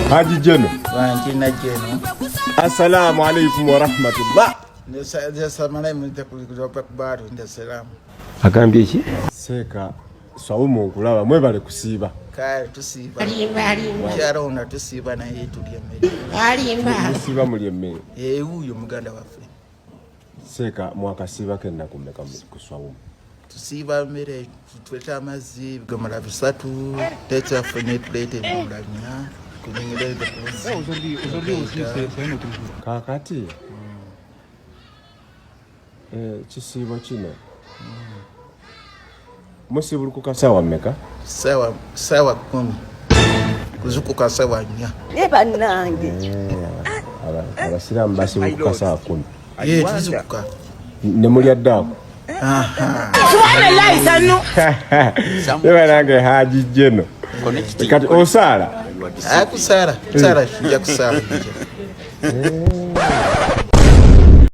Haji Jeno. Wantina Jeno. Assalamu alaikum wa rahmatullah. Agambye ki? Seka swawumu Nkulaba mwebale kusiiba. Kale tusiiba. Alimba. Kyaro ona tusiiba na yetu lya mmere. Alimba. Kusiiba muli emmere. Uyo muganda waffe. Seka mwakasiiba kenna kumeka kuswawumu. Tusiiba mmere tutweta amazzi bigamala bisatu techa fune plate ebulanya kunyingire kakati kisiibo kino musibulu kukasawa mmeka? sawa 10 kuzukuka sawa 4 Eba nange. Abasiraamu basibuka kukasawa 10. Tuzukuka Ne mulya ddaako. Subhanallah sanu. Yeba nange Haji Jeno. Kati osala? Kusala. Sala kijja kusala.